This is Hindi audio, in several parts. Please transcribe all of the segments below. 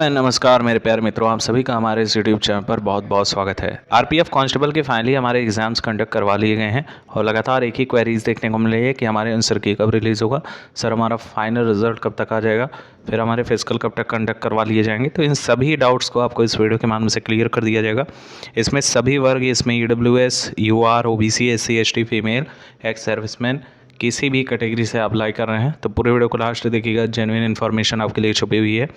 नमस्कार मेरे प्यारे मित्रों, आप सभी का हमारे इस यूट्यूब चैनल पर बहुत बहुत स्वागत है। आरपीएफ कांस्टेबल के फाइनली हमारे एग्जाम्स कंडक्ट करवा लिए गए हैं और लगातार एक ही क्वेरीज देखने को मिल रही है कि हमारे आंसर की कब रिलीज़ होगा, सर हमारा फाइनल रिजल्ट कब तक आ जाएगा, फिर हमारे फिजिकल कब तक कंडक्ट करवा लिए जाएंगे। तो इन सभी डाउट्स को आपको इस वीडियो के माध्यम से क्लियर कर दिया जाएगा। इसमें सभी वर्ग, इसमें EWS, UR, OBC, SC ST, female, ex serviceman, किसी भी कैटेगरी से आप अप्लाई कर रहे हैं तो पूरे वीडियो को लास्ट देखिएगा। जेन्युइन इन्फॉर्मेशन आपके लिए छुपी हुई है।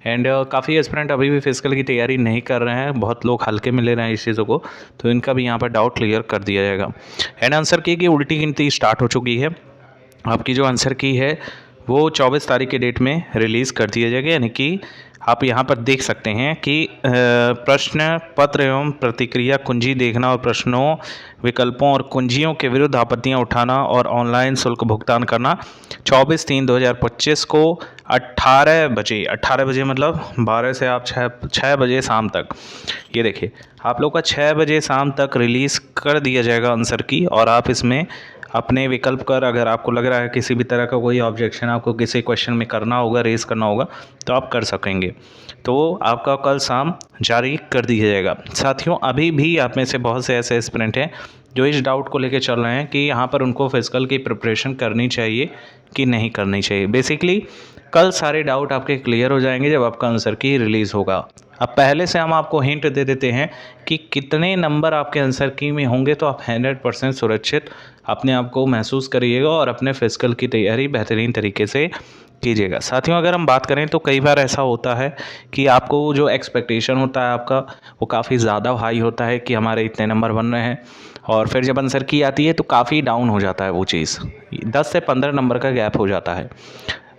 एंड काफ़ी एस्पिरेंट अभी भी फिजिकल की तैयारी नहीं कर रहे हैं, बहुत लोग हल्के में ले रहे हैं इस चीज़ों को, तो इनका भी यहाँ पर डाउट क्लियर कर दिया जाएगा। एंड आंसर की उल्टी गिनती स्टार्ट हो चुकी है। आपकी जो आंसर की है वो 24 तारीख के डेट में रिलीज़ कर दिया जाएगा। यानी कि आप यहाँ पर देख सकते हैं कि प्रश्न पत्र एवं प्रतिक्रिया कुंजी देखना और प्रश्नों, विकल्पों और कुंजियों के विरुद्ध आपत्तियाँ उठाना और ऑनलाइन शुल्क भुगतान करना 24/3/2025 को 18 बजे मतलब 12 से आप 6 बजे शाम तक, ये देखिए आप लोग का 6 बजे शाम तक रिलीज़ कर दिया जाएगा आंसर की। और आप इसमें अपने विकल्प कर, अगर आपको लग रहा है किसी भी तरह का कोई ऑब्जेक्शन आपको किसी क्वेश्चन में करना होगा, रेस करना होगा, तो आप कर सकेंगे। तो आपका कल शाम जारी कर दिया जाएगा। साथियों, अभी भी आप में से बहुत से ऐसे एस्पिरेंट हैं जो इस डाउट को लेकर चल रहे हैं कि यहाँ पर उनको फिजिकल की प्रिपरेशन करनी चाहिए कि नहीं करनी चाहिए। बेसिकली कल सारे डाउट आपके क्लियर हो जाएंगे जब आपका आंसर की रिलीज़ होगा। अब पहले से हम आपको हिंट दे देते हैं कि कितने नंबर आपके आंसर की में होंगे, तो आप 100% सुरक्षित अपने आप को महसूस करिएगा और अपने फिजिकल की तैयारी बेहतरीन तरीके से कीजिएगा। साथियों, अगर हम बात करें तो कई बार ऐसा होता है कि आपको जो एक्सपेक्टेशन होता है आपका वो काफ़ी ज़्यादा हाई होता है कि हमारे इतने नंबर बन रहे हैं, और फिर जब आंसर की आती है तो काफ़ी डाउन हो जाता है वो चीज़, 10 से 15 नंबर का गैप हो जाता है।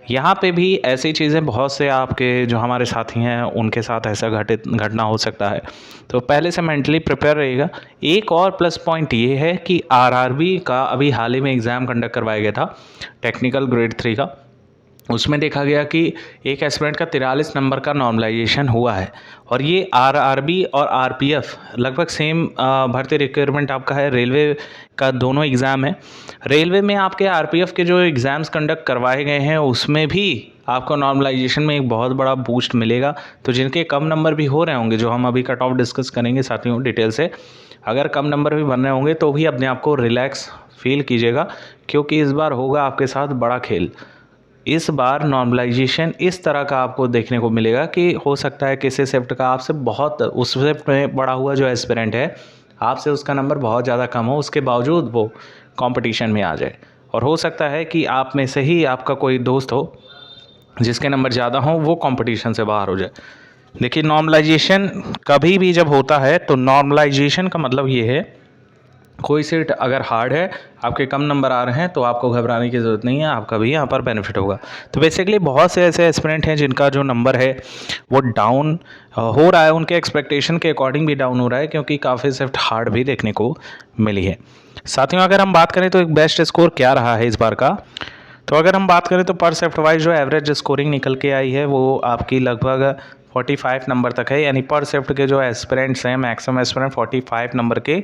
यहाँ पे भी ऐसी चीज़ें बहुत से आपके जो हमारे साथी हैं उनके साथ ऐसा घटना हो सकता है, तो पहले से मेंटली प्रिपेयर रहिएगा। एक और प्लस पॉइंट ये है कि आरआरबी का अभी हाल ही में एग्ज़ाम कंडक्ट करवाया गया था, टेक्निकल ग्रेड 3 का। उसमें देखा गया कि एक एस्पिरेंट का 43 नंबर का नॉर्मलाइजेशन हुआ है। और ये आरआरबी और आरपीएफ लगभग सेम भर्ती रिक्वायरमेंट आपका है, रेलवे का दोनों एग्ज़ाम है। रेलवे में आपके आरपीएफ के जो एग्ज़ाम्स कंडक्ट करवाए गए हैं उसमें भी आपको नॉर्मलाइजेशन में एक बहुत बड़ा बूस्ट मिलेगा। तो जिनके कम नंबर भी हो रहे होंगे, जो हम अभी कट ऑफ डिस्कस करेंगे साथियों डिटेल से, अगर कम नंबर भी बन रहे होंगे तो भी अपने आप को रिलैक्स फील कीजिएगा, क्योंकि इस बार होगा आपके साथ बड़ा खेल। इस बार नॉर्मलाइजेशन इस तरह का आपको देखने को मिलेगा कि हो सकता है किसी शिफ्ट का आपसे बहुत, उस शिफ्ट में पड़ा हुआ जो एस्पिरेंट है आपसे उसका नंबर बहुत ज़्यादा कम हो, उसके बावजूद वो कंपटीशन में आ जाए। और हो सकता है कि आप में से ही आपका कोई दोस्त हो जिसके नंबर ज़्यादा हों, वो कंपटीशन से बाहर हो जाए। देखिए, नॉर्मलाइजेशन कभी भी जब होता है तो नॉर्मलाइजेशन का मतलब ये है, कोई सीट अगर हार्ड है, आपके कम नंबर आ रहे हैं, तो आपको घबराने की ज़रूरत नहीं है, आपका भी यहाँ पर बेनिफिट होगा। तो बेसिकली बहुत से ऐसे एस्पिरेंट हैं जिनका जो नंबर है वो डाउन हो रहा है, उनके एक्सपेक्टेशन के अकॉर्डिंग भी डाउन हो रहा है, क्योंकि काफ़ी शिफ्ट हार्ड भी देखने को मिली है। साथियों, अगर हम बात करें तो एक बेस्ट स्कोर क्या रहा है इस बार का, तो अगर हम बात करें तो पर शिफ्ट वाइज जो एवरेज स्कोरिंग निकल के आई है वो आपकी लगभग 45 नंबर तक है। यानी पर शिफ्ट के जो एस्पिरेंट्स हैं, मैक्सिमम एस्पिरेंट 45 नंबर के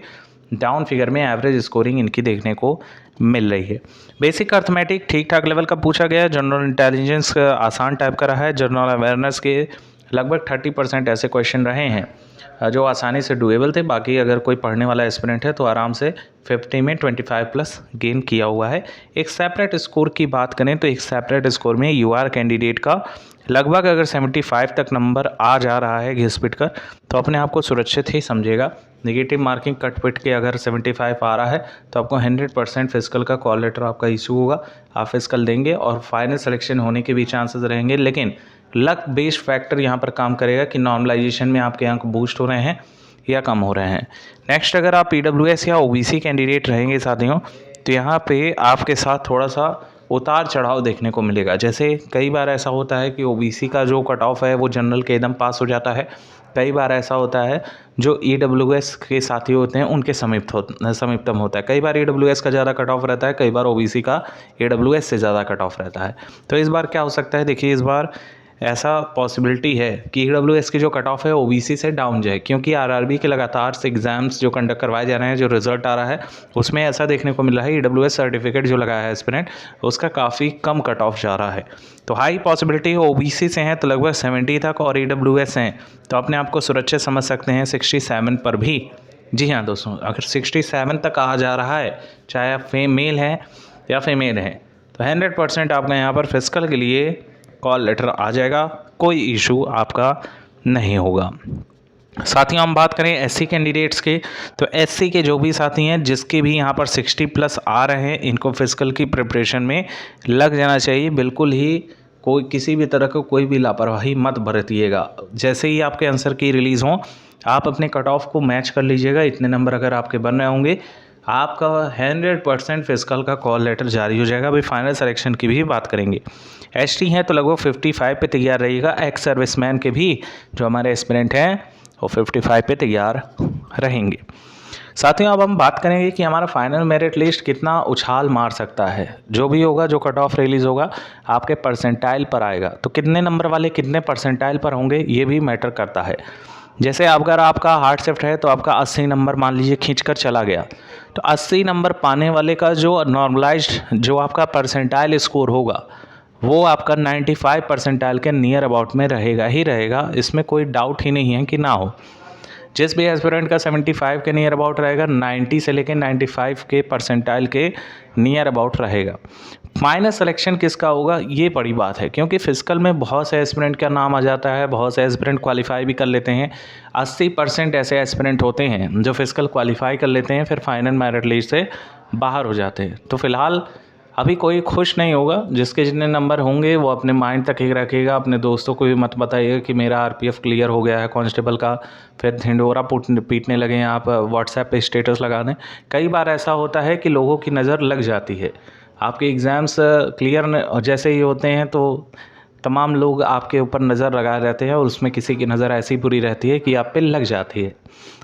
डाउन फिगर में एवरेज स्कोरिंग इनकी देखने को मिल रही है। बेसिक अर्थमेटिक ठीक ठाक लेवल का पूछा गया है, जनरल इंटेलिजेंस आसान टाइप का रहा है, जनरल अवेयरनेस के लगभग 30% ऐसे क्वेश्चन रहे हैं जो आसानी से डुएबल थे। बाकी अगर कोई पढ़ने वाला एस्पिरेंट है तो आराम से 50 में 25 प्लस गेन किया हुआ है। एक सेपरेट स्कोर की बात करें तो एक सेपरेट स्कोर में यूआर कैंडिडेट का लगभग अगर 75 तक नंबर आ जा रहा है घिस पिट कर, तो अपने आप को सुरक्षित ही समझेगा। नेगेटिव मार्किंग कट पिट के अगर 75 आ रहा है तो आपको 100% फिजिकल का कॉल लेटर आपका इशू होगा, आप फिजिकल देंगे और फाइनल सिलेक्शन होने के भी चांसेस रहेंगे। लेकिन लक बेस्ड फैक्टर यहाँ पर काम करेगा कि नॉर्मलाइजेशन में आपके अंक बूस्ट हो रहे हैं या कम हो रहे हैं। नेक्स्ट, अगर आप PWS या OBC कैंडिडेट रहेंगे साथियों, तो यहाँ पे आपके साथ थोड़ा सा उतार चढ़ाव देखने को मिलेगा। जैसे कई बार ऐसा होता है कि OBC का जो कट ऑफ है वो जनरल के एकदम पास हो जाता है, कई बार ऐसा होता है जो EWS के साथी होते हैं उनके समीपतम होता है, कई बार EWS का ज़्यादा कट ऑफ रहता है, कई बार OBC का EWS से ज़्यादा कट ऑफ रहता है। तो इस बार क्या हो सकता है, देखिए इस बार ऐसा पॉसिबिलिटी है कि EWS की जो कट ऑफ है OBC से डाउन जाए, क्योंकि RRB के लगातार से एग्ज़ाम्स जो कंडक्ट करवाए जा रहे हैं, जो रिजल्ट आ रहा है उसमें ऐसा देखने को मिल रहा है EWS सर्टिफिकेट जो लगाया है एस्पिरेंट उसका काफ़ी कम कट ऑफ जा रहा है। तो हाई पॉसिबिलिटी OBC से हैं तो लगभग 70 तक, और EWS हैं तो अपने आप को सुरक्षित समझ सकते हैं 67 पर भी। जी हाँ दोस्तों, अगर 67 तक आ जा रहा है, चाहे आप मेल हैं या फीमेल हैं, तो 100% आपका यहाँ पर फिजिकल के लिए कॉल लेटर आ जाएगा, कोई इशू आपका नहीं होगा। साथियों हम बात करें SC कैंडिडेट्स के, तो SC के जो भी साथी हैं जिसके भी यहाँ पर 60+ आ रहे हैं, इनको फिजिकल की प्रिपरेशन में लग जाना चाहिए। बिल्कुल ही कोई किसी भी तरह का कोई भी लापरवाही मत बरतिएगा। जैसे ही आपके आंसर की रिलीज़ हों, आप अपने कट ऑफ को मैच कर लीजिएगा। इतने नंबर अगर आपके बन रहे होंगे, आपका 100% फिजिकल का कॉल लेटर जारी हो जाएगा। अभी फाइनल सिलेक्शन की भी बात करेंगे। ST हैं तो लगभग 55 पे तैयार रहिएगा। एक्स सर्विसमैन के भी जो हमारे एस्पिरेंट हैं वो 55 पे तैयार रहेंगे। साथियों अब हम बात करेंगे कि हमारा फाइनल मेरिट लिस्ट कितना उछाल मार सकता है। जो भी होगा, जो कट ऑफ रिलीज़ होगा आपके परसेंटाइल पर आएगा। तो कितने नंबर वाले कितने परसेंटाइल पर होंगे ये भी मैटर करता है। जैसे अगर आपका हार्ड शिफ्ट है तो आपका 80 नंबर मान लीजिए खींचकर चला गया, तो 80 नंबर पाने वाले का जो नॉर्मलाइज्ड जो आपका परसेंटाइल स्कोर होगा वो आपका 95 परसेंटाइल के नियर अबाउट में रहेगा ही रहेगा। इसमें कोई डाउट ही नहीं है कि ना हो। जिस भी एस्पिरेंट का 75 के नियर अबाउट रहेगा, 90 से लेकर 95 के परसेंटाइल के नियर अबाउट रहेगा। माइनस सिलेक्शन किसका होगा ये बड़ी बात है, क्योंकि फिजिकल में बहुत से एस्पिरेंट का नाम आ जाता है, बहुत से एस्पिरेंट क्वालिफाई भी कर लेते हैं। 80% ऐसे एस्पिरेंट होते हैं जो फिजिकल क्वालिफाई कर लेते हैं, फिर फाइनल मेरिट लिस्ट से बाहर हो जाते हैं। तो फिलहाल अभी कोई खुश नहीं होगा। जिसके जितने नंबर होंगे वो अपने माइंड तक ही रखिएगा। अपने दोस्तों को भी मत बताइएगा कि मेरा RPF क्लियर हो गया है कांस्टेबल का, फिर ढिंढोरा पीटने लगे हैं आप, व्हाट्सएप पे स्टेटस लगा दें। कई बार ऐसा होता है कि लोगों की नज़र लग जाती है। आपके एग्ज़ाम्स क्लियर जैसे ही होते हैं तो तमाम लोग आपके ऊपर नज़र लगाए रहते हैं, और उसमें किसी की नज़र ऐसी बुरी रहती है कि आप पे लग जाती है।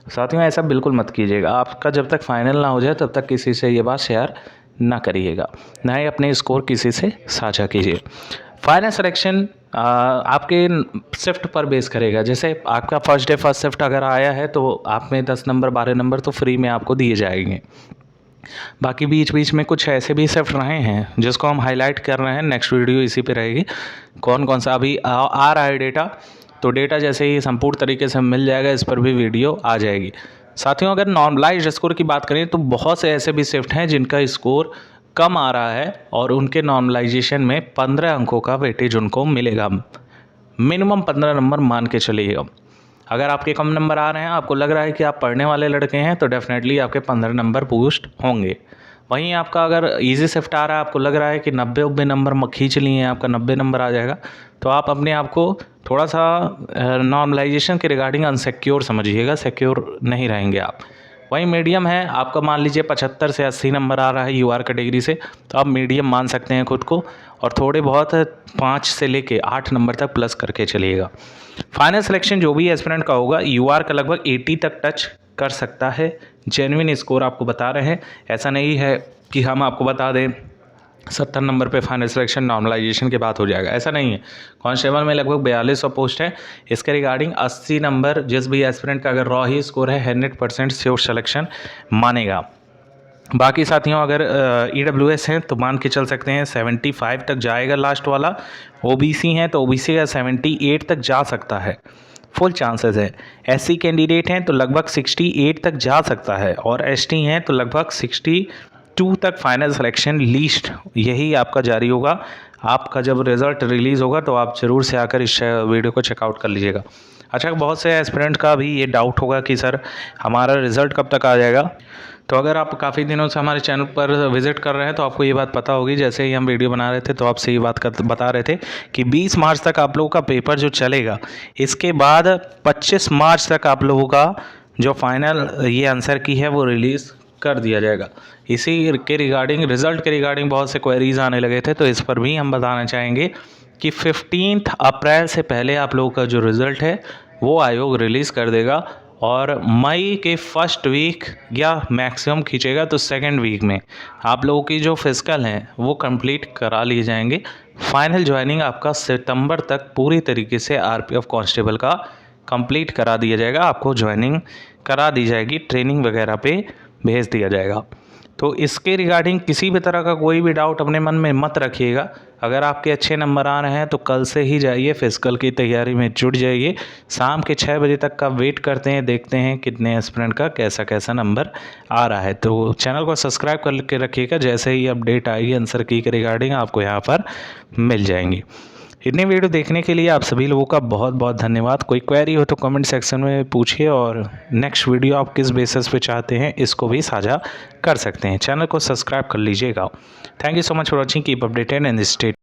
साथियों ऐसा बिल्कुल मत कीजिएगा। आपका जब तक फाइनल ना हो जाए तब तक किसी से ये बात शेयर ना करिएगा, ना ही अपने स्कोर किसी से साझा कीजिए। फाइनल सिलेक्शन आपके शिफ्ट पर बेस करेगा। जैसे आपका फर्स्ट डे फर्स्ट शिफ्ट अगर आया है तो आप में 10 नंबर 12 नंबर तो फ्री में आपको दिए जाएंगे। बाकी बीच बीच में कुछ ऐसे भी शिफ्ट रहे हैं जिसको हम हाईलाइट कर रहे हैं। नेक्स्ट वीडियो इसी पे रहेगी। कौन कौन सा अभी आ रहा है डेटा, तो डेटा जैसे ही संपूर्ण तरीके से मिल जाएगा इस पर भी वीडियो आ जाएगी। साथियों अगर नॉर्मलाइज्ड स्कोर की बात करें तो बहुत से ऐसे भी शिफ्ट हैं जिनका स्कोर कम आ रहा है, और उनके नॉर्मलाइजेशन में 15 अंकों का वेटेज उनको मिलेगा। मिनिमम 15 नंबर मान के चलिएगा। अगर आपके कम नंबर आ रहे हैं, आपको लग रहा है कि आप पढ़ने वाले लड़के हैं, तो डेफिनेटली आपके 15 नंबर बूस्ट होंगे। वहीं आपका अगर इजी शिफ्ट आ रहा है, आपको लग रहा है कि 90 नंबर खींच लिए हैं, आपका 90 नंबर आ जाएगा, तो आप अपने आप को थोड़ा सा नॉर्मलाइजेशन के रिगार्डिंग अनसिक्योर समझिएगा, सिक्योर नहीं रहेंगे आप। वहीं मीडियम है, आपका मान लीजिए 75 से 80 नंबर आ रहा है UR कैटेगरी से, तो आप मीडियम मान सकते हैं खुद को, और थोड़े बहुत 5 से लेके 8 नंबर तक प्लस करके चलिएगा। फाइनल सिलेक्शन जो भी एस्पिरेंट का होगा UR का लगभग 80 तक टच कर सकता है। जेन्युइन स्कोर आपको बता रहे हैं, ऐसा नहीं है कि हम आपको बता दें 70 नंबर पे फाइनल सिलेक्शन नॉर्मलाइजेशन के बाद हो जाएगा, ऐसा नहीं है। कांस्टेबल में लगभग 4200 पोस्ट है, इसके रिगार्डिंग 80 नंबर जिस भी एस्पिरेंट का अगर रॉ ही स्कोर है 100% श्योर सिलेक्शन मानेगा। बाकी साथियों अगर EWS हैं तो मान के चल सकते हैं 75 तक जाएगा लास्ट वाला। OBC हैं तो OBC का 78 तक जा सकता है, फुल चांसेस है। SC कैंडिडेट हैं तो लगभग 68 तक जा सकता है, और ST हैं तो लगभग 62 तक फाइनल सिलेक्शन लिस्ट यही आपका जारी होगा। आपका जब रिज़ल्ट रिलीज़ होगा तो आप ज़रूर से आकर इस वीडियो को चेकआउट कर लीजिएगा। अच्छा, बहुत से एस्पिरेंट का भी ये डाउट होगा कि सर हमारा रिज़ल्ट कब तक आ जाएगा। तो अगर आप काफ़ी दिनों से हमारे चैनल पर विज़िट कर रहे हैं तो आपको ये बात पता होगी। जैसे ही हम वीडियो बना रहे थे तो आपसे ये बात बता रहे थे कि 20 मार्च तक आप लोगों का पेपर जो चलेगा, इसके बाद 25 मार्च तक आप लोगों का जो फाइनल ये आंसर की है वो रिलीज़ कर दिया जाएगा। इसी के रिगार्डिंग रिज़ल्ट के रिगार्डिंग बहुत से क्वेरीज़ आने लगे थे, तो इस पर भी हम बताना चाहेंगे कि 15 अप्रैल से पहले आप लोगों का जो रिज़ल्ट है वो आयोग रिलीज़ कर देगा, और मई के फर्स्ट वीक या मैक्सिमम खींचेगा तो सेकंड वीक में आप लोगों की जो फिजिकल हैं वो कंप्लीट करा लिए जाएंगे। फाइनल ज्वाइनिंग आपका सितंबर तक पूरी तरीके से आरपीएफ कांस्टेबल का कंप्लीट करा दिया जाएगा। आपको ज्वाइनिंग करा दी जाएगी, ट्रेनिंग वगैरह पे भेज दिया जाएगा। तो इसके रिगार्डिंग किसी भी तरह का कोई भी डाउट अपने मन में मत रखिएगा। अगर आपके अच्छे नंबर आ रहे हैं तो कल से ही जाइए, फिजिकल की तैयारी में जुट जाइए। शाम के 6 बजे तक का वेट करते हैं, देखते हैं कितने एस्पिरेंट का कैसा कैसा नंबर आ रहा है। तो चैनल को सब्सक्राइब करके रखिएगा, जैसे ही अपडेट आएगी आंसर की के रिगार्डिंग आपको यहाँ पर मिल जाएंगी। इतनी वीडियो देखने के लिए आप सभी लोगों का बहुत बहुत धन्यवाद। कोई क्वेरी हो तो कमेंट सेक्शन में पूछिए, और नेक्स्ट वीडियो आप किस बेसिस पे चाहते हैं इसको भी साझा कर सकते हैं। चैनल को सब्सक्राइब कर लीजिएगा। Thank you so much for watching, keep updated and stay